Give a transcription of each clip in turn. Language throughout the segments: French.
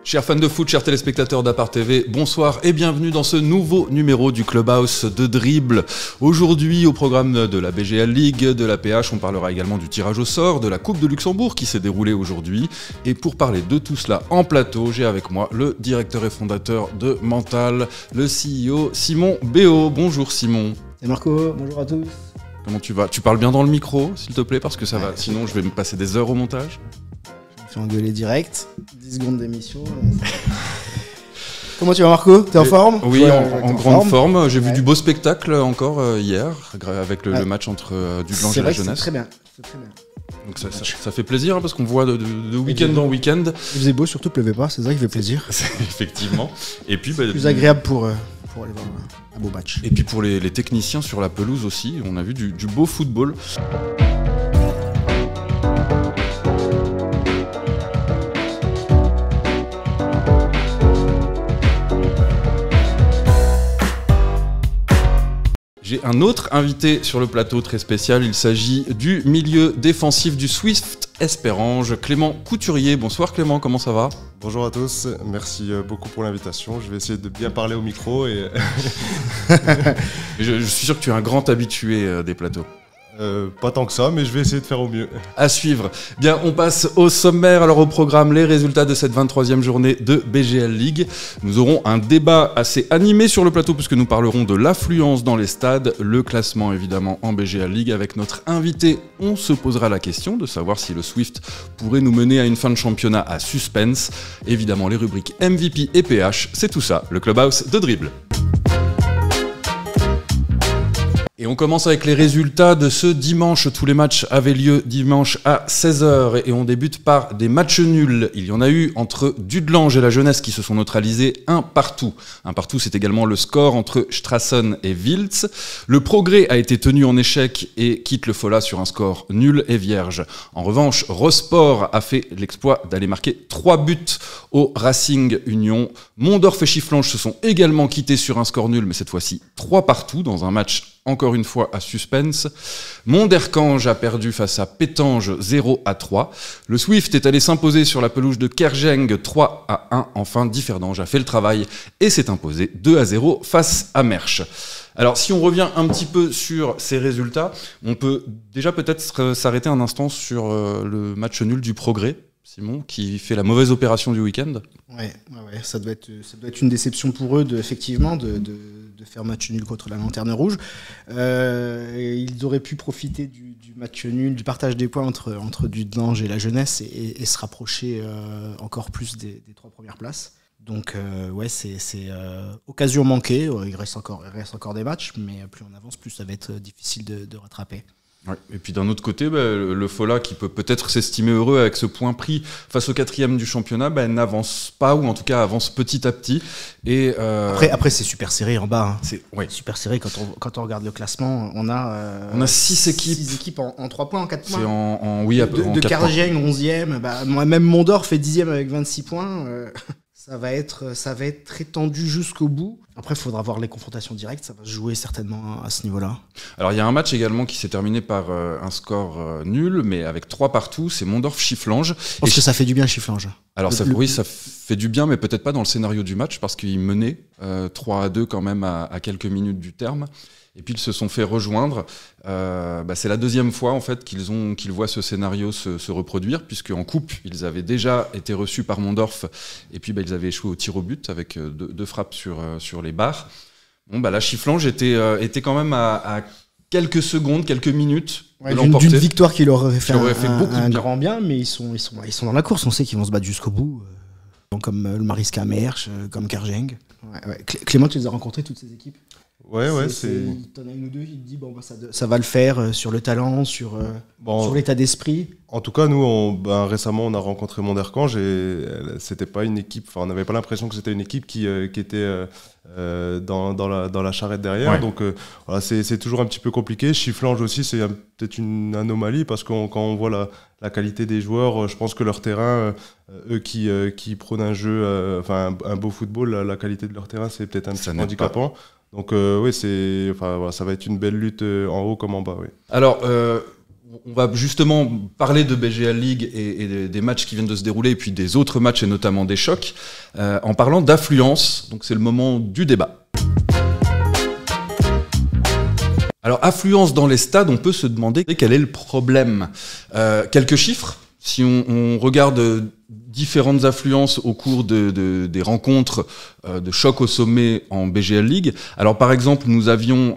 Chers fans de foot, chers téléspectateurs d'Apart TV, bonsoir et bienvenue dans ce nouveau numéro du Clubhouse de Dribble. Aujourd'hui, au programme de la BGL League, de la PH, on parlera également du tirage au sort, de la Coupe de Luxembourg qui s'est déroulée aujourd'hui. Et pour parler de tout cela en plateau, j'ai avec moi le directeur et fondateur de Mental, le CEO Simon Béot. Bonjour Simon. C'est Marco, bonjour à tous. Comment tu vas? Tu parles bien dans le micro, s'il te plaît, parce que ça va. Sinon, je vais me passer des heures au montage. Je me fais engueuler direct. 10 secondes d'émission. Comment tu vas, Marco? T'es en forme? Oui, en grande forme. J'ai vu du beau spectacle encore hier, avec le match entre Dudelange et la Jeunesse. C'est très bien. Très bien. Donc ça fait plaisir, hein, parce qu'on voit de week-end en week-end. Il faisait beau, surtout pleuvait pas, c'est ça qui fait plaisir. Effectivement. Et puis, plus agréable pour aller voir un beau match. Et puis pour les techniciens sur la pelouse aussi, on a vu du beau football. J'ai un autre invité sur le plateau très spécial, il s'agit du milieu défensif du Swift Esperange, Clément Couturier. Bonsoir Clément, comment ça va? Bonjour à tous, merci beaucoup pour l'invitation. Je vais essayer de bien parler au micro. Et je suis sûr que tu es un grand habitué des plateaux. Pas tant que ça, mais je vais essayer de faire au mieux. À suivre. Bien, on passe au sommaire. Alors au programme, les résultats de cette 23e journée de BGL League. Nous aurons un débat assez animé sur le plateau puisque nous parlerons de l'affluence dans les stades, le classement évidemment en BGL League. Avec notre invité, on se posera la question de savoir si le Swift pourrait nous mener à une fin de championnat à suspense. Évidemment, les rubriques MVP et PH, c'est tout ça, le Clubhouse de Dribble. Et on commence avec les résultats de ce dimanche. Tous les matchs avaient lieu dimanche à 16h et on débute par des matchs nuls. Il y en a eu entre Dudelange et la Jeunesse qui se sont neutralisés un partout. Un partout, c'est également le score entre Strassen et Wiltz. Le Progrès a été tenu en échec et quitte le Fola sur un score nul et vierge. En revanche, Rosport a fait l'exploit d'aller marquer 3 buts au Racing Union. Mondorf et Chifflange se sont également quittés sur un score nul, mais cette fois-ci 3 partout dans un match encore une fois à suspense. Monderkange a perdu face à Pétange 0-3. Le Swift est allé s'imposer sur la pelouse de Kerjeng 3-1. Enfin, Differdange a fait le travail et s'est imposé 2-0 face à Mersch. Alors, si on revient un petit peu sur ces résultats, on peut déjà peut-être s'arrêter un instant sur le match nul du Progrès. Simon, qui fait la mauvaise opération du week-end. Ouais, ça doit être une déception pour eux, effectivement, de faire match nul contre la Lanterne Rouge. Ils auraient pu profiter du match nul, du partage des points entre Dudelange et la Jeunesse et se rapprocher encore plus des 3 premières places. Donc, c'est occasion manquée. Il reste encore des matchs, mais plus on avance, plus ça va être difficile de rattraper. Ouais. Et puis d'un autre côté, le Fola qui peut peut-être s'estimer heureux avec ce point pris face au 4e du championnat, n'avance pas, ou en tout cas avance petit à petit. Et après c'est super serré en bas. Hein. C'est super serré quand on regarde le classement. On a 6 équipes. 6 équipes en 3 points, en 4 points. C'est de Kerjeng 11e, moi-même Mondorf fait 10e avec 26 points. Ça va être très tendu jusqu'au bout. Après, il faudra voir les confrontations directes. Ça va se jouer certainement à ce niveau-là. Alors, il y a un match également qui s'est terminé par un score nul, mais avec 3 partout. C'est Mondorf-Chifflange. Parce que ça fait du bien, Chifflange. Alors, ça fait du bien, mais peut-être pas dans le scénario du match, parce qu'ils menaient 3-2 quand même à quelques minutes du terme. Et puis ils se sont fait rejoindre. C'est la 2e fois en fait qu'ils voient ce scénario se reproduire, puisque en coupe ils avaient déjà été reçus par Mondorf et puis ils avaient échoué au tir au but avec 2 frappes sur les barres. La Chifflange était quand même à quelques secondes, quelques minutes de l'emporter. D'une victoire qui leur aurait fait un grand bien, mais ils sont dans la course. On sait qu'ils vont se battre jusqu'au bout, comme le Mariska Mersch, comme Kerjeng. Clément, tu les as rencontrés toutes ces équipes? Ouais, T'en as une ou deux, il te dit ça va le faire sur le talent, sur l'état d'esprit. En tout cas, nous, récemment, on a rencontré Monderkange et c'était pas une équipe. Enfin, on n'avait pas l'impression que c'était une équipe qui était dans la charrette derrière. Ouais. Donc, c'est toujours un petit peu compliqué. Chifflange aussi, c'est peut-être une anomalie parce que quand on voit la qualité des joueurs, je pense que leur terrain, eux qui prônent un jeu, un beau football, la qualité de leur terrain, c'est peut-être un petit peu handicapant. Donc ça va être une belle lutte en haut comme en bas. Oui. Alors, On va justement parler de BGL League et des matchs qui viennent de se dérouler, et puis des autres matchs, et notamment des chocs, en parlant d'affluence. Donc c'est le moment du débat. Alors, affluence dans les stades, on peut se demander quel est le problème. Quelques chiffres. Si on regarde différentes affluences au cours des rencontres de choc au sommet en BGL League. Alors par exemple, nous avions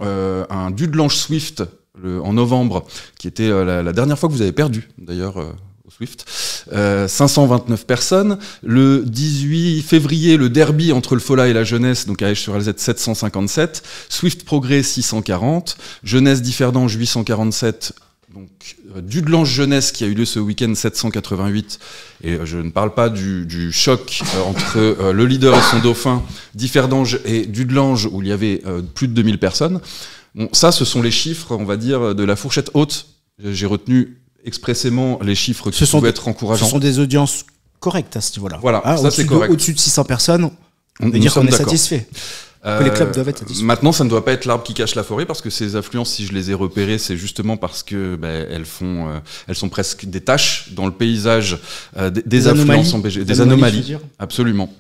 un Dudelange Swift en novembre, qui était la dernière fois que vous avez perdu d'ailleurs au Swift. 529 personnes. Le 18 février, le derby entre le Fola et la Jeunesse, donc à Esch-sur-Alzette, 757. Swift Progrès, 640. Jeunesse d'Ifferdange, 847. Donc, Dudelange Jeunesse qui a eu lieu ce week-end, 788. Et je ne parle pas du choc entre le leader et son dauphin, d'Ifferdange et Dudelange, où il y avait plus de 2000 personnes. Bon, ça, ce sont les chiffres, on va dire, de la fourchette haute. J'ai retenu expressément les chiffres qui pouvaient être encourageants. Ce sont des audiences correctes à ce niveau-là. Voilà, ça c'est correct. Au-dessus de 600 personnes, on peut dire qu'on est satisfait. Que les clubs doivent être satisfaits. Maintenant, ça ne doit pas être l'arbre qui cache la forêt, parce que ces affluences, si je les ai repérées, c'est justement parce que elles sont presque des taches dans le paysage des affluences en BG, des anomalies, absolument.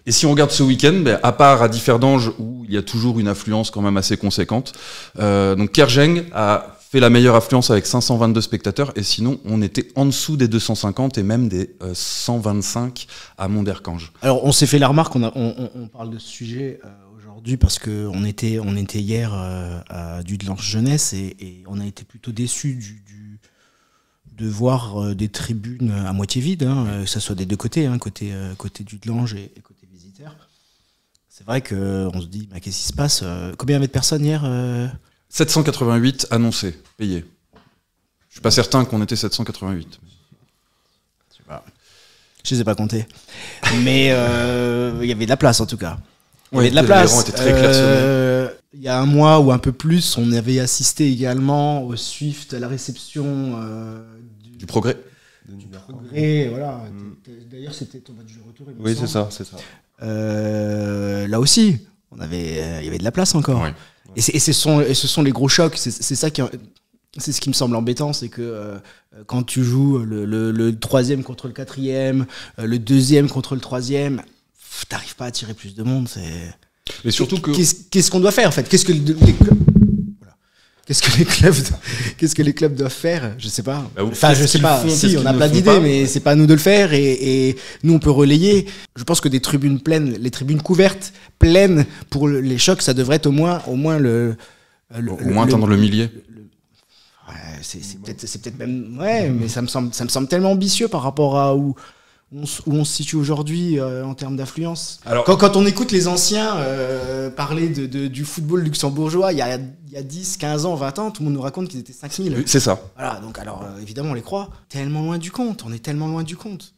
Et si on regarde ce week-end, à part à Differdange où il y a toujours une affluence quand même assez conséquente, donc Kergeng a fait la meilleure affluence avec 522 spectateurs, et sinon on était en dessous des 250 et même des 125 à Monderkange. Alors on s'est fait la remarque, on parle de ce sujet aujourd'hui parce que on était hier à Dudelange Jeunesse et on a été plutôt déçus de voir des tribunes à moitié vides, que ce soit des deux côtés, côté Dudelange et côté visiteurs. C'est vrai qu'on se dit, qu'est-ce qui se passe? Combien il y avait de personnes hier 788 annoncés, payés. Je suis pas certain qu'on était 788. Je les ai pas comptés. Mais il y avait de la place en tout cas. Il y avait de la les place. rangs étaient très classionnés. Il y a un mois ou un peu plus, on avait assisté également au Swift, à la réception du Progrès. Du Progrès, voilà. D'ailleurs, c'était ton match de retour. Oui, c'est ça. Là aussi, il y avait de la place encore. Oui. Et ce sont les gros chocs. C'est ça c'est ce qui me semble embêtant, c'est que quand tu joues le troisième contre le quatrième, le deuxième contre le troisième, t'arrives pas à attirer plus de monde. Et surtout qu'est-ce qu'on doit faire en fait? Qu'est-ce que les clubs doivent faire? Je sais pas. Je sais pas. Si, on a plein d'idées, mais c'est pas à nous de le faire. Et nous, on peut relayer. Je pense que des tribunes pleines, les tribunes couvertes, pleines pour les chocs, ça devrait être au moins atteindre le millier. C'est peut-être même. Ouais, mais ça me semble tellement ambitieux par rapport à où on se situe aujourd'hui en termes d'affluence. Quand on écoute les anciens parler du football luxembourgeois il y a 10, 15 ans, 20 ans, tout le monde nous raconte qu'ils étaient 5000. C'est ça. Voilà, donc évidemment on les croit. Tellement loin du compte, on est tellement loin du compte.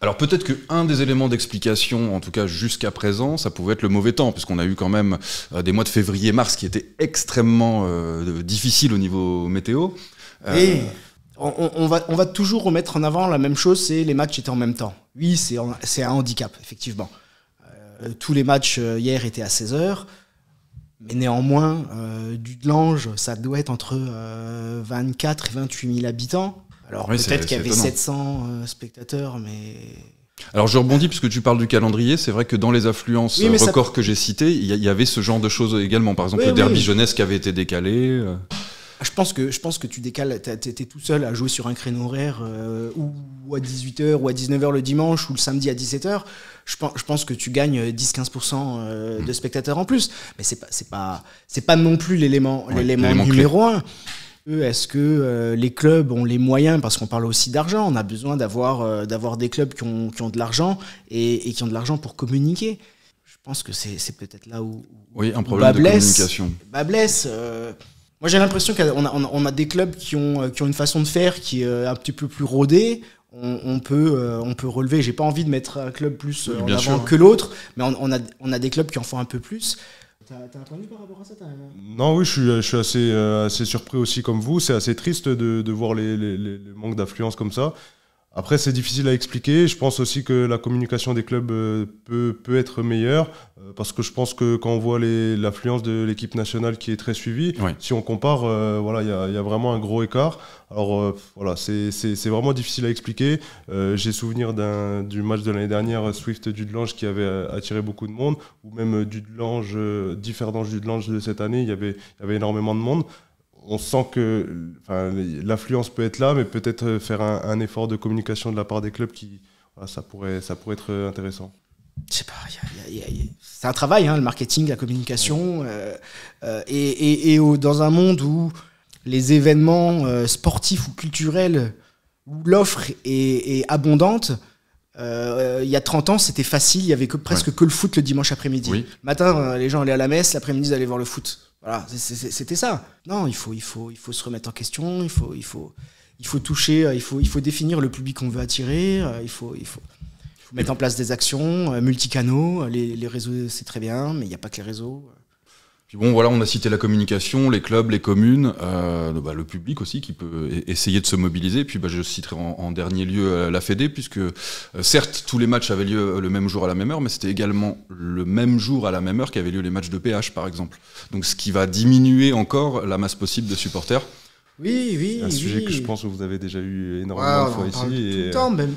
Alors peut-être qu'un des éléments d'explication, en tout cas jusqu'à présent, ça pouvait être le mauvais temps, puisqu'on a eu quand même des mois de février-mars qui étaient extrêmement difficiles au niveau météo. Et on va toujours remettre en avant la même chose, c'est les matchs étaient en même temps. Oui, c'est un handicap, effectivement. Tous les matchs hier étaient à 16h, mais néanmoins, Dudelange, ça doit être entre 24 et 28 000 habitants. Alors oui, peut-être qu'il y avait 700 spectateurs, mais... Alors je rebondis puisque tu parles du calendrier, c'est vrai que dans les affluences records que j'ai cités, il y avait ce genre de choses également. Par exemple, le derby jeunesse qui avait été décalé... Je pense que tu décales, t'es tout seul à jouer sur un créneau horaire ou à 18h ou à 19h le dimanche ou le samedi à 17h. Je pense que tu gagnes 10-15% de spectateurs en plus. Mais c'est pas non plus l'élément numéro un. Est-ce que les clubs ont les moyens, parce qu'on parle aussi d'argent, on a besoin d'avoir des clubs qui ont de l'argent et qui ont de l'argent pour communiquer. Je pense que c'est peut-être là où un problème de communication. Blesse. Moi, j'ai l'impression qu'on a des clubs qui ont une façon de faire qui est un petit peu plus rodée. On peut relever. J'ai pas envie de mettre un club plus en avant que l'autre, mais on a des clubs qui en font un peu plus. T'as un point de vue par rapport à ça? Non, oui, je suis assez surpris aussi comme vous. C'est assez triste de voir les manques d'affluence comme ça. Après, c'est difficile à expliquer. Je pense aussi que la communication des clubs peut être meilleure, parce que je pense que quand on voit l'affluence de l'équipe nationale qui est très suivie, si on compare, voilà, il y a vraiment un gros écart. Alors voilà, c'est vraiment difficile à expliquer. J'ai souvenir du match de l'année dernière, Swift-Dudelange, qui avait attiré beaucoup de monde, ou même Differdange-Dudelange de cette année, il y avait énormément de monde. On sent que l'affluence peut être là, mais peut-être faire un effort de communication de la part des clubs voilà, ça pourrait être intéressant. Je sais pas, c'est un travail, hein, le marketing, la communication, dans un monde où les événements sportifs ou culturels, où l'offre est abondante. Il y a 30 ans, c'était facile, il y avait presque que le foot le dimanche après-midi. Le matin, les gens allaient à la messe, l'après-midi, ils allaient voir le foot. Voilà, c'était ça. Non, il faut se remettre en question, il faut toucher, il faut définir le public qu'on veut attirer, il faut mettre en place des actions, multicanaux, les réseaux c'est très bien, mais il n'y a pas que les réseaux. Puis bon, voilà, on a cité la communication, les clubs, les communes, le public aussi qui peut essayer de se mobiliser. Puis je citerai en dernier lieu la Fédé, puisque certes tous les matchs avaient lieu le même jour à la même heure, mais c'était également le même jour à la même heure qu'avaient lieu les matchs de PH par exemple. Donc ce qui va diminuer encore la masse possible de supporters. Oui. C'est un sujet que je pense que vous avez déjà eu énormément de fois ici. Tout le temps même.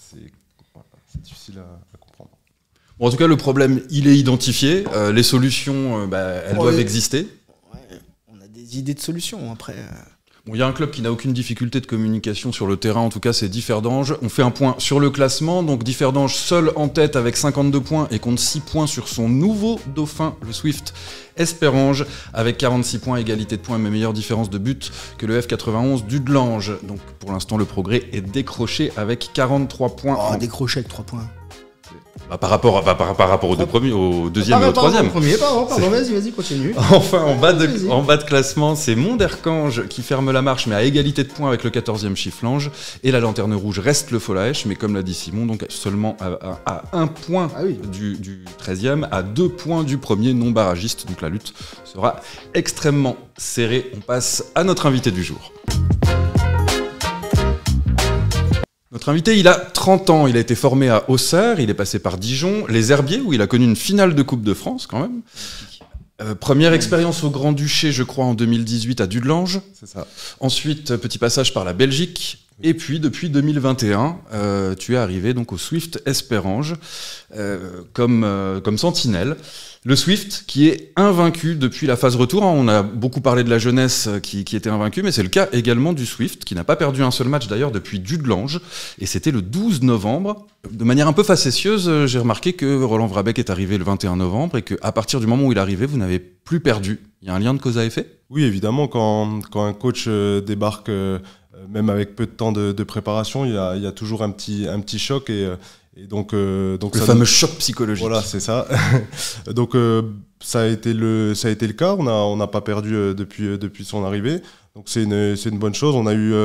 C'est difficile à comprendre. Bon, en tout cas, le problème, il est identifié. Les solutions, elles doivent exister. Ouais, on a des idées de solutions après. Bon, il y a un club qui n'a aucune difficulté de communication sur le terrain, en tout cas, c'est Differdange. On fait un point sur le classement. Donc Differdange seul en tête avec 52 points et compte 6 points sur son nouveau dauphin, le Swift Esperange, avec 46 points, égalité de points, mais meilleure différence de but que le F91 Dudelange. Donc pour l'instant, le progrès est décroché avec 43 points. Décroché avec 3 points. Par rapport au deuxième et au troisième. Pardon, vas-y, continue. Enfin, en bas de classement, c'est Monderkange qui ferme la marche, mais à égalité de points avec le 14e Chifflange. Et la lanterne rouge reste le Folaèche, mais comme l'a dit Simon, donc seulement à 1 point du 13e, à 2 points du premier non barragiste. Donc la lutte sera extrêmement serrée. On passe à notre invité du jour. Notre invité, il a 30 ans, il a été formé à Auxerre, il est passé par Dijon, les Herbiers, où il a connu une finale de Coupe de France quand même. Première expérience au Grand-Duché, je crois, en 2018 à Dudelange. C'est ça. Ensuite, petit passage par la Belgique. Et puis, depuis 2021, tu es arrivé donc au Swift Esperange comme sentinelle. Le Swift qui est invaincu depuis la phase retour. On a beaucoup parlé de la jeunesse qui était invaincue, mais c'est le cas également du Swift, qui n'a pas perdu un seul match d'ailleurs depuis Dudelange. Et c'était le 12 novembre. De manière un peu facétieuse, j'ai remarqué que Roland Vrabec est arrivé le 21 novembre et qu'à partir du moment où il est arrivé, vous n'avez plus perdu. Il y a un lien de cause à effet ? Oui, évidemment, quand un coach débarque, même avec peu de temps de préparation, il y a toujours un petit choc et donc le fameux choc psychologique. Voilà, c'est ça. Donc ça a été le cas. On n'a pas perdu depuis son arrivée. Donc c'est une bonne chose. On a eu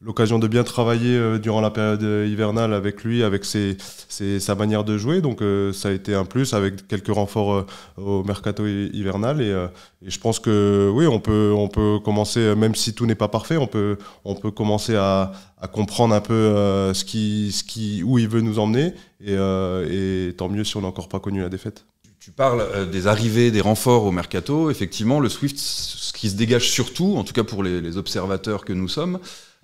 l'occasion de bien travailler durant la période hivernale avec lui, avec sa manière de jouer. Donc ça a été un plus avec quelques renforts au mercato hivernal. Et je pense que oui, on peut commencer, même si tout n'est pas parfait, on peut commencer à comprendre un peu où il veut nous emmener. Et tant mieux si on n'a encore pas connu la défaite. Tu parles des arrivées, des renforts au mercato. Effectivement, le Swift, ce qui se dégage surtout, en tout cas pour les observateurs que nous sommes,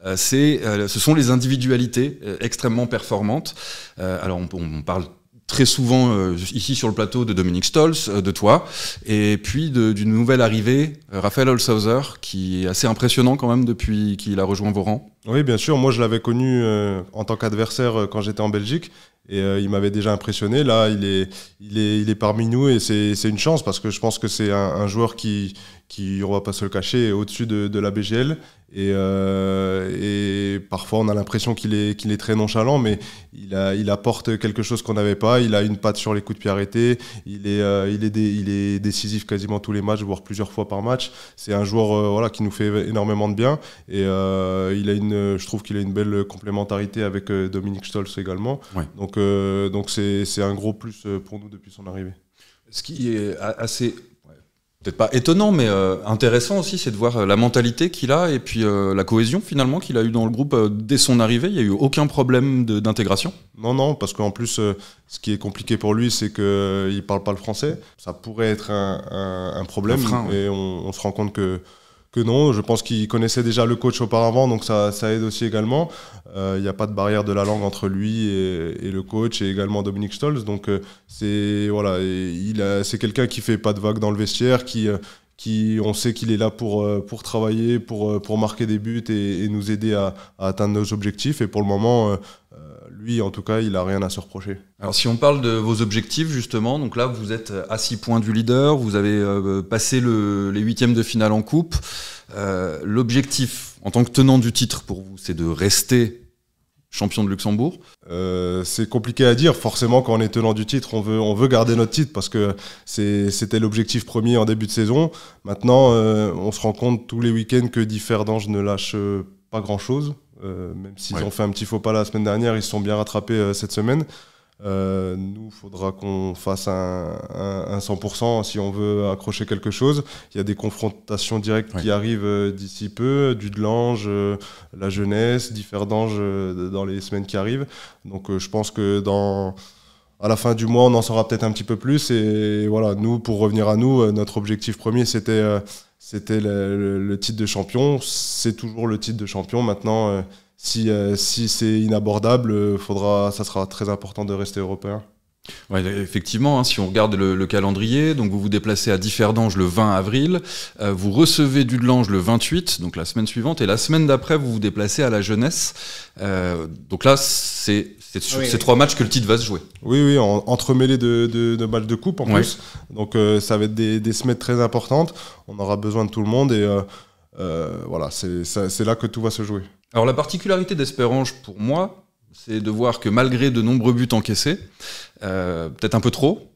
ce sont les individualités extrêmement performantes. Alors on parle très souvent ici sur le plateau de Dominique Stolz, de toi, et puis d'une nouvelle arrivée, Raphaël Holzhauser, qui est assez impressionnant quand même depuis qu'il a rejoint vos rangs. Oui, bien sûr. Moi, je l'avais connu en tant qu'adversaire quand j'étais en Belgique. Et il m'avait déjà impressionné. Là, il est parmi nous et c'est une chance parce que je pense que c'est un joueur qui, on va pas se le cacher, est au-dessus de la BGL. Et parfois, on a l'impression qu'il est très nonchalant, mais il apporte quelque chose qu'on n'avait pas. Il a une patte sur les coups de pied arrêtés. Il est décisif quasiment tous les matchs, voire plusieurs fois par match. C'est un joueur qui nous fait énormément de bien. Et je trouve qu'il a une belle complémentarité avec Dominique Stolz également. Ouais. Donc c'est un gros plus pour nous depuis son arrivée. Ce qui est assez peut-être pas étonnant, mais intéressant aussi, c'est de voir la mentalité qu'il a et puis la cohésion finalement qu'il a eu dans le groupe dès son arrivée. Il n'y a eu aucun problème d'intégration. Non, parce qu'en plus, ce qui est compliqué pour lui, c'est qu'il ne parle pas le français. Ça pourrait être un problème, frein, et on se rend compte que non. Je pense qu'il connaissait déjà le coach auparavant, donc ça aide aussi également. Il n'y a pas de barrière de la langue entre lui et le coach, et également Dominique Stolz. Donc c'est quelqu'un qui fait pas de vagues dans le vestiaire, on sait qu'il est là pour travailler, pour marquer des buts et nous aider à atteindre nos objectifs. Et pour le moment, lui, en tout cas, il n'a rien à se reprocher. Alors si on parle de vos objectifs, justement, donc là, vous êtes à 6 points du leader, vous avez passé les huitièmes de finale en coupe. L'objectif, en tant que tenant du titre pour vous, c'est de rester champion de Luxembourg. C'est compliqué à dire. Forcément, quand on est tenant du titre, on veut garder notre titre parce que c'était l'objectif premier en début de saison. Maintenant, on se rend compte tous les week-ends que Differdange ne lâche pas grand-chose. Même s'ils ont fait un petit faux pas la semaine dernière, ils se sont bien rattrapés cette semaine. Nous, il faudra qu'on fasse un 100% si on veut accrocher quelque chose. Il y a des confrontations directes qui arrivent d'ici peu, Dudelange, la jeunesse, Differdange dans les semaines qui arrivent. Donc je pense que à la fin du mois, on en saura peut-être un petit peu plus. Et voilà, nous, pour revenir à nous, notre objectif premier, c'était le titre de champion. C'est toujours le titre de champion. Maintenant, si c'est inabordable, ça sera très important de rester européen. Ouais, effectivement, si on regarde le calendrier, donc vous vous déplacez à Differdange le 20 avril, vous recevez Dudelange le 28, donc la semaine suivante, et la semaine d'après, vous vous déplacez à la jeunesse. Donc là, c'est sur ces 3 matchs que le titre va se jouer. Oui, entremêlés de matchs de coupe en plus. Donc ça va être des semaines très importantes. On aura besoin de tout le monde et voilà, c'est là que tout va se jouer. Alors la particularité d'Esperange pour moi, c'est de voir que malgré de nombreux buts encaissés, peut-être un peu trop,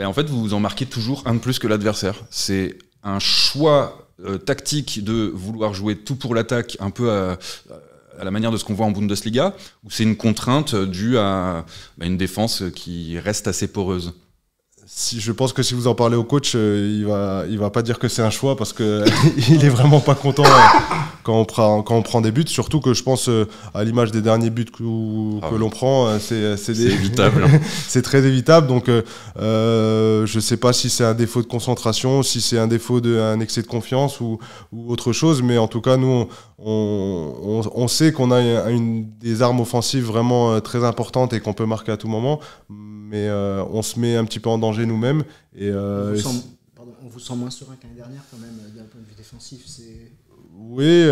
en fait vous en marquez toujours un de plus que l'adversaire. C'est un choix tactique de vouloir jouer tout pour l'attaque, un peu à la manière de ce qu'on voit en Bundesliga, ou c'est une contrainte due à une défense qui reste assez poreuse? Je pense que si vous en parlez au coach, il va pas dire que c'est un choix parce que il est vraiment pas content quand on prend des buts. Surtout que je pense à l'image des derniers buts que l'on prend, c'est évitable. C'est très évitable. Donc je sais pas si c'est un défaut de concentration, si c'est un défaut d'un excès de confiance ou autre chose. Mais en tout cas, nous on sait qu'on a des armes offensives vraiment très importantes et qu'on peut marquer à tout moment. Mais on se met un petit peu en danger nous-mêmes. Et, on vous sent moins serein qu'année dernière quand même d'un point de vue défensif. Oui,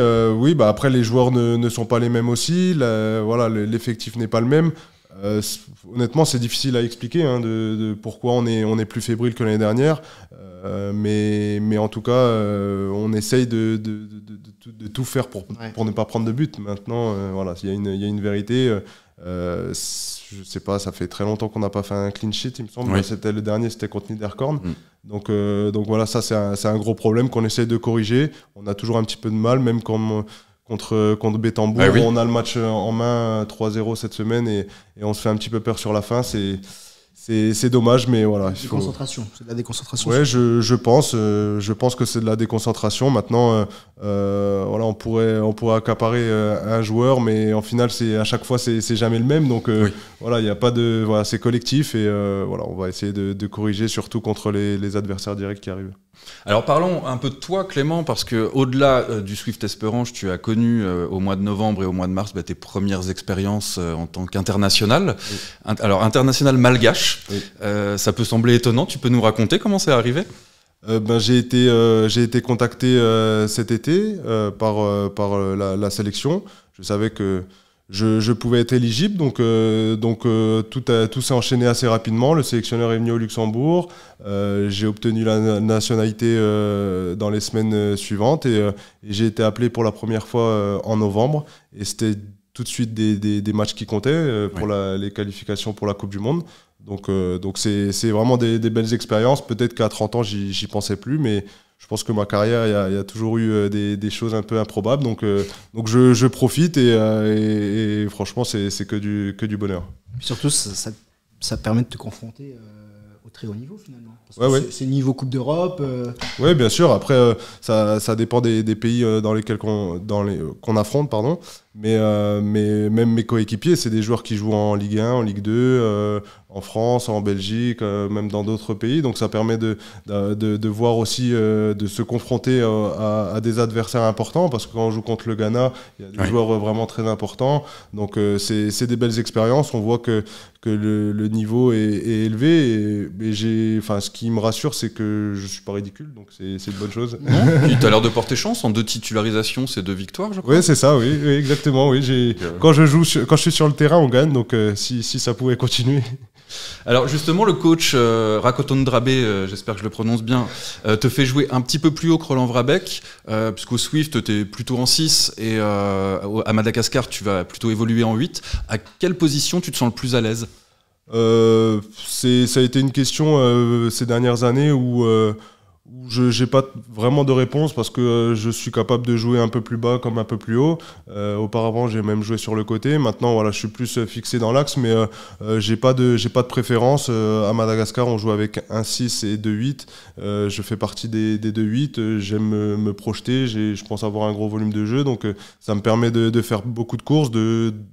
après les joueurs ne sont pas les mêmes aussi. L'effectif n'est pas le même. Honnêtement, c'est difficile à expliquer de pourquoi on est plus fébrile que l'année dernière. Mais en tout cas, on essaye de tout faire pour ne pas prendre de but. Maintenant, il y a une vérité. Je sais pas, ça fait très longtemps qu'on n'a pas fait un clean sheet, il me semble. Le dernier, c'était contre Niederkorn. Donc voilà, ça c'est un gros problème qu'on essaie de corriger. On a toujours un petit peu de mal, même contre Bétambourg. On a le match en main 3-0 cette semaine et on se fait un petit peu peur sur la fin. C'est dommage, mais voilà. C'est de la déconcentration. Ouais, je pense que c'est de la déconcentration. Maintenant, on pourrait accaparer un joueur, mais en final, à chaque fois, c'est jamais le même. Donc, il y a pas de, c'est collectif et on va essayer de corriger, surtout contre les adversaires directs qui arrivent. Alors parlons un peu de toi, Clément, parce que au-delà du Swift Esperange, tu as connu au mois de novembre et au mois de mars tes premières expériences en tant qu'international. Alors international malgache, ça peut sembler étonnant. Tu peux nous raconter comment c'est arrivé? J'ai été contacté cet été par la sélection. Je savais que je pouvais être éligible, donc tout s'est enchaîné assez rapidement. Le sélectionneur est venu au Luxembourg, j'ai obtenu la nationalité dans les semaines suivantes et j'ai été appelé pour la première fois en novembre et c'était tout de suite des matchs qui comptaient pour les qualifications pour la Coupe du Monde. Donc c'est vraiment des belles expériences. Peut-être qu'à 30 ans j'y pensais plus, mais je pense que ma carrière, il y a toujours eu des choses un peu improbables. Donc je profite et franchement, c'est que du bonheur. Et surtout, ça permet de te confronter au très haut niveau finalement. Parce que c'est niveau Coupe d'Europe. Oui, bien sûr. Après, ça dépend des pays dans lesquels qu'on affronte, pardon. Mais même mes coéquipiers, c'est des joueurs qui jouent en Ligue 1, en Ligue 2, en France, en Belgique, même dans d'autres pays. Donc ça permet de voir aussi, de se confronter à des adversaires importants, parce que quand on joue contre le Ghana, il y a des joueurs vraiment très importants. Donc c'est des belles expériences. On voit que le niveau est élevé. Et ce qui me rassure, c'est que je ne suis pas ridicule, donc c'est une bonne chose. Puis tu as l'air de porter chance en 2 titularisations, c'est 2 victoires, je crois. Oui, c'est ça, oui, exactement. Oui. Quand je suis sur le terrain, on gagne, donc si ça pouvait continuer. Alors justement, le coach Rakoton Drabé, j'espère que je le prononce bien, te fait jouer un petit peu plus haut que Roland Vrabec, puisqu'au Swift, tu es plutôt en 6 et à Madagascar, tu vas plutôt évoluer en 8. À quelle position tu te sens le plus à l'aise ? Ça a été une question ces dernières années où je n'ai pas vraiment de réponse, parce que je suis capable de jouer un peu plus bas comme un peu plus haut. Auparavant, j'ai même joué sur le côté. Maintenant, voilà, je suis plus fixé dans l'axe, mais j'ai pas de préférence. À Madagascar, on joue avec un 6 et 2-8. Je fais partie des 2-8. J'aime me projeter. Je pense avoir un gros volume de jeu. Donc, ça me permet de faire beaucoup de courses,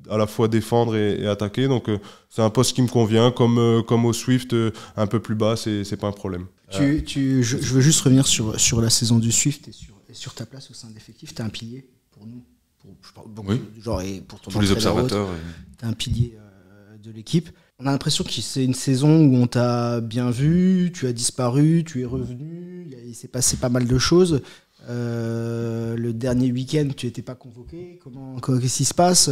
à la fois défendre et attaquer. Donc, c'est un poste qui me convient. Comme au Swift, un peu plus bas, c'est pas un problème. Je veux juste revenir sur la saison du Swift et sur ta place au sein de l'effectif. Tu es un pilier pour nous, et pour ton tous les observateurs. Tu es un pilier de l'équipe. On a l'impression que c'est une saison où on t'a bien vu, tu as disparu, tu es revenu, il s'est passé pas mal de choses. Le dernier week-end, tu n'étais pas convoqué. Qu'est-ce qui se passe ?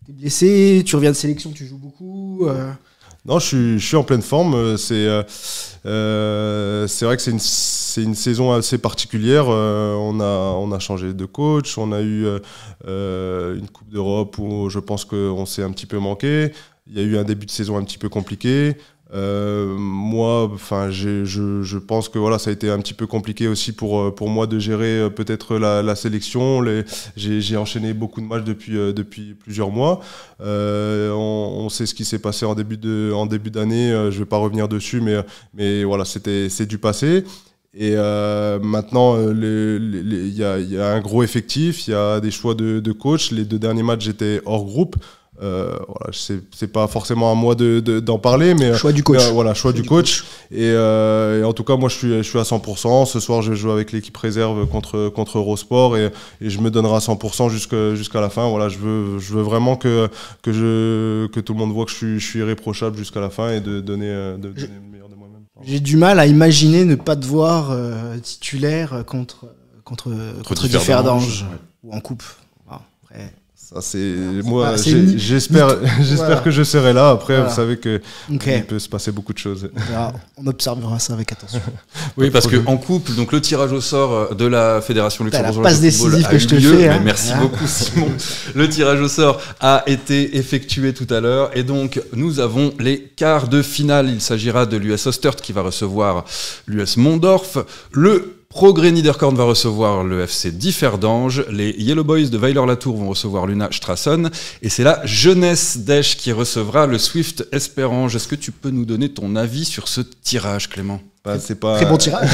Tu es blessé, tu reviens de sélection, tu joues beaucoup. Non, je suis en pleine forme. C'est vrai que c'est une saison assez particulière. On a changé de coach. On a eu une Coupe d'Europe où je pense qu'on s'est un petit peu manqué. Il y a eu un début de saison un petit peu compliqué. Moi, je pense que voilà, ça a été un petit peu compliqué aussi pour moi de gérer peut-être la sélection. J'ai enchaîné beaucoup de matchs depuis plusieurs mois. On sait ce qui s'est passé en début d'année. Je vais pas revenir dessus, mais voilà, c'est du passé. Et maintenant, il y a un gros effectif, il y a des choix de coach. Les 2 derniers matchs, j'étais hors groupe. Voilà, c'est pas forcément à moi d'en parler, mais choix du coach. Choix du coach. Et en tout cas, moi, je suis à 100%. Ce soir, je joue avec l'équipe réserve contre Eurosport et je me donnerai à 100% jusqu'à la fin. Voilà, je veux vraiment que tout le monde voit que je suis irréprochable jusqu'à la fin et de donner le meilleur de moi-même. J'ai du mal à imaginer ne pas te voir titulaire contre Differdange ou en coupe. Après. Ça, j'espère que je serai là. Après, vous savez que il peut se passer beaucoup de choses. On observera ça avec attention. Oui, parce qu'en couple, donc le tirage au sort de la Fédération luxembourgeoise de football a eu lieu. Merci beaucoup, Simon. Le tirage au sort a été effectué tout à l'heure. Et donc, nous avons les quarts de finale. Il s'agira de l'US Ostert qui va recevoir l'US Mondorf. Le Progrès Niederkorn va recevoir le FC Differdange, les Yellow Boys de Weiler-Latour vont recevoir l'Una Strassen, et c'est la Jeunesse d'Esch qui recevra le Swift Espérange. Est-ce que tu peux nous donner ton avis sur ce tirage, Clément ? C'est pas... Très bon tirage.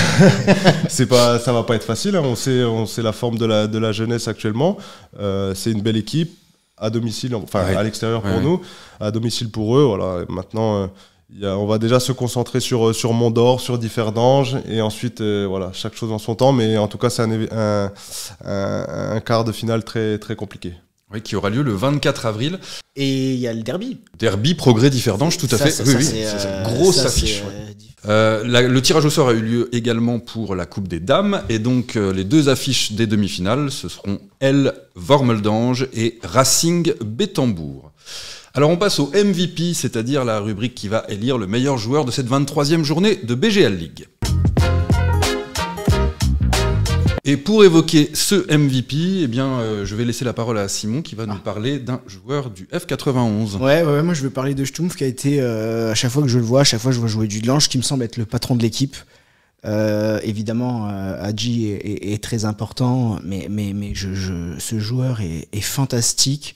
Ça va pas être facile, hein. On sait la forme de la jeunesse actuellement. C'est une belle équipe, à domicile, à l'extérieur pour nous, à domicile pour eux. Voilà. Maintenant... on va déjà se concentrer sur Mondor, sur Differdange, et ensuite, chaque chose en son temps. Mais en tout cas, c'est un quart de finale très, très compliqué. Oui, qui aura lieu le 24 avril. Et il y a le derby. Derby Progrès Differdange, tout à fait. C'est une grosse affiche. Le tirage au sort a eu lieu également pour la Coupe des Dames. Et donc, les 2 affiches des demi-finales, ce seront L. Vormeldange et Racing Bétambourg. Alors on passe au MVP, c'est-à-dire la rubrique qui va élire le meilleur joueur de cette 23e journée de BGL League. Et pour évoquer ce MVP, je vais laisser la parole à Simon qui va nous parler d'un joueur du F91. Ouais, moi je veux parler de Stumpf qui a été, à chaque fois que je le vois, à chaque fois je vois jouer Dudelange, qui me semble être le patron de l'équipe. Évidemment, Hadji est très important, mais ce joueur est fantastique.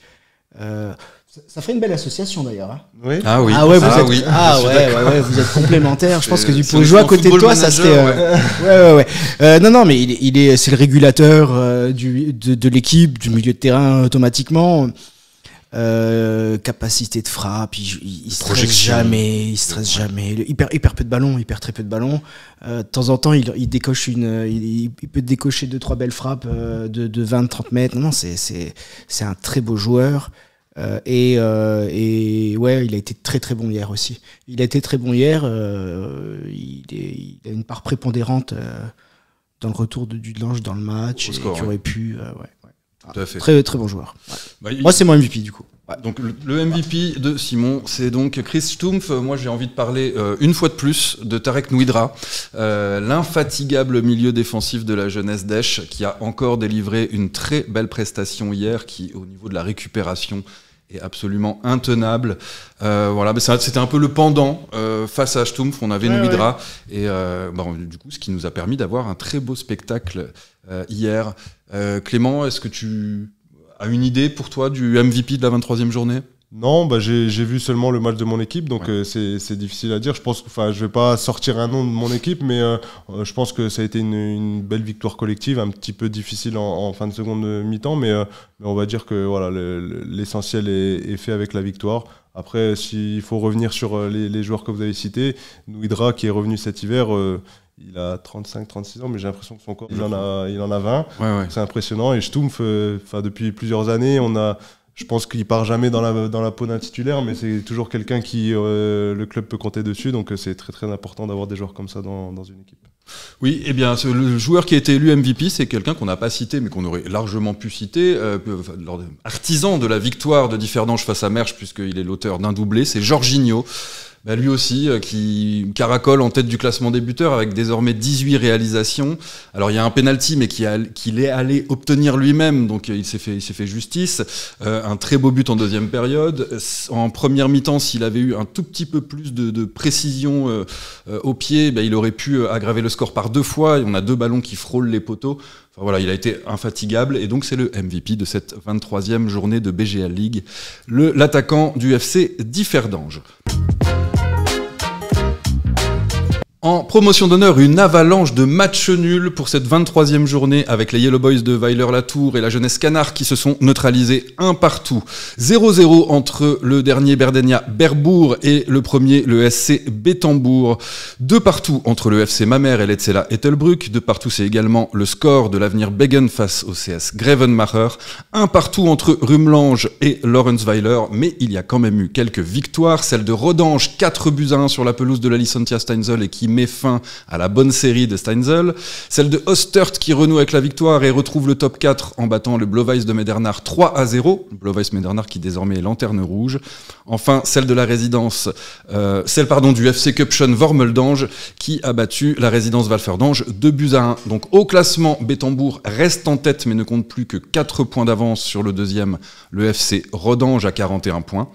Ça ferait une belle association d'ailleurs. Hein. Oui. Ah oui. Vous êtes complémentaires. Je pense que pour jouer à côté de toi, ça serait. Non, mais c'est le régulateur de l'équipe, du milieu de terrain automatiquement. Capacité de frappe, il stresse jamais, il perd peu de ballons, il perd très peu de ballons. De temps en temps, il décoche il peut décocher 2-3 belles frappes de 20-30 mètres. Non, c'est un très beau joueur. Il a été très très bon hier aussi. Il a été très bon hier. Il a une part prépondérante dans le retour de Dudelange dans le match, qui aurait pu. Tout à fait. Très très bon joueur. Ouais. Moi, c'est mon MVP du coup. Donc le MVP de Simon, c'est donc Chris Stumpf. Moi, j'ai envie de parler une fois de plus de Tarek Nouidra, l'infatigable milieu défensif de la jeunesse d'Esch, qui a encore délivré une très belle prestation hier, qui au niveau de la récupération est absolument intenable. Mais c'était un peu le pendant face à Stumpf. On avait Nouidra et du coup, ce qui nous a permis d'avoir un très beau spectacle hier. Clément, est-ce que tu as une idée pour toi du MVP de la 23e journée ? Non, j'ai vu seulement le match de mon équipe, donc c'est difficile à dire. Je pense je vais pas sortir un nom de mon équipe, mais je pense que ça a été une belle victoire collective, un petit peu difficile en fin de seconde mi-temps, mais on va dire que voilà, l'essentiel est fait avec la victoire. Après, s'il faut revenir sur les joueurs que vous avez cités, Nouidra qui est revenu cet hiver. Il a 35-36 ans, mais j'ai l'impression que son corps, il en a 20. Ouais. C'est impressionnant. Et Stumpf, depuis plusieurs années, je pense qu'il part jamais dans la peau d'un titulaire, mais c'est toujours quelqu'un qui le club peut compter dessus. Donc c'est très très important d'avoir des joueurs comme ça dans une équipe. Oui, eh bien, le joueur qui a été élu MVP, c'est quelqu'un qu'on n'a pas cité, mais qu'on aurait largement pu citer, artisan de la victoire de Differdange face à Mersch, puisqu'il est l'auteur d'un doublé, c'est Jorginho. Lui aussi, qui caracole en tête du classement des buteurs avec désormais 18 réalisations. Alors il y a un penalty, mais qu'il est allé obtenir lui-même, donc il s'est fait justice. Un très beau but en deuxième période. En première mi-temps, s'il avait eu un tout petit peu plus de précision au pied, il aurait pu aggraver le score par 2 fois. On a 2 ballons qui frôlent les poteaux. Enfin, voilà, il a été infatigable et donc c'est le MVP de cette 23e journée de BGL League, l'attaquant du FC Differdange. En promotion d'honneur, une avalanche de matchs nuls pour cette 23e journée avec les Yellow Boys de Weiler-Latour et la jeunesse Canard qui se sont neutralisés un partout. 0-0 entre le dernier Berdenia Berbourg et le premier, le SC Bétambourg. 2 partout entre le FC Mamers et l'Etzela Ettelbruck. 2 partout, c'est également le score de l'avenir Beggen face au CS Grevenmacher. 1 partout entre Rumlange et Lawrence-Weiler, mais il y a quand même eu quelques victoires. Celle de Rodange, 4-1 sur la pelouse de la Licentia Steinzel et qui met fin à la bonne série de Steinzel. Celle de Ostert qui renoue avec la victoire et retrouve le top 4 en battant le Blovijs de Medernach 3-0. Blovijs Medernach qui désormais est lanterne rouge. Enfin, celle de la résidence, du FC Cupschen Wormeldange qui a battu la résidence Walferdange 2-1. Donc au classement, Bétambourg reste en tête mais ne compte plus que 4 points d'avance sur le deuxième, le FC Rodange à 41 points.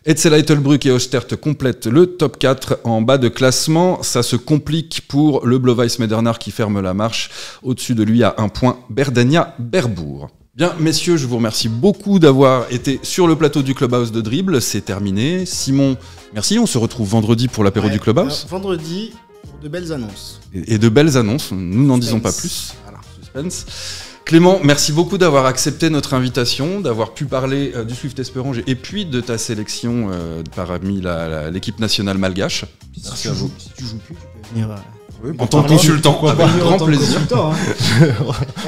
Etzela Ettelbruck et Ostert complètent le top 4 en bas de classement. Ça se complique pour le Blovijs Medernach qui ferme la marche. Au-dessus de lui, à 1 point, Berdenia Berbourg. Bien, messieurs, je vous remercie beaucoup d'avoir été sur le plateau du Clubhouse de Dribble. C'est terminé. Simon, merci. On se retrouve vendredi pour l'apéro du Clubhouse. Vendredi, pour de belles annonces. Et de belles annonces. Nous n'en disons pas plus. Voilà. Suspense. Clément, merci beaucoup d'avoir accepté notre invitation, d'avoir pu parler du Swift Esperange et puis de ta sélection parmi l'équipe nationale malgache. Merci à vous. Si tu joues plus, tu peux venir... en tant que consultant, avec grand plaisir.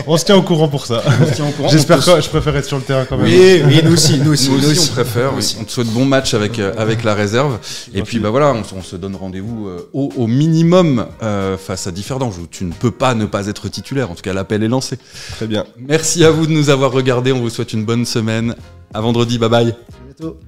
On se tient au courant pour ça. J'espère que je préfère être sur le terrain quand même. Oui, nous aussi, on préfère. Oui. On te souhaite bon match avec la réserve. Et puis on se donne rendez-vous au minimum face à Differdange où tu ne peux pas ne pas être titulaire. En tout cas, l'appel est lancé. Très bien. Merci à vous de nous avoir regardés. On vous souhaite une bonne semaine. À vendredi. Bye bye. À bientôt.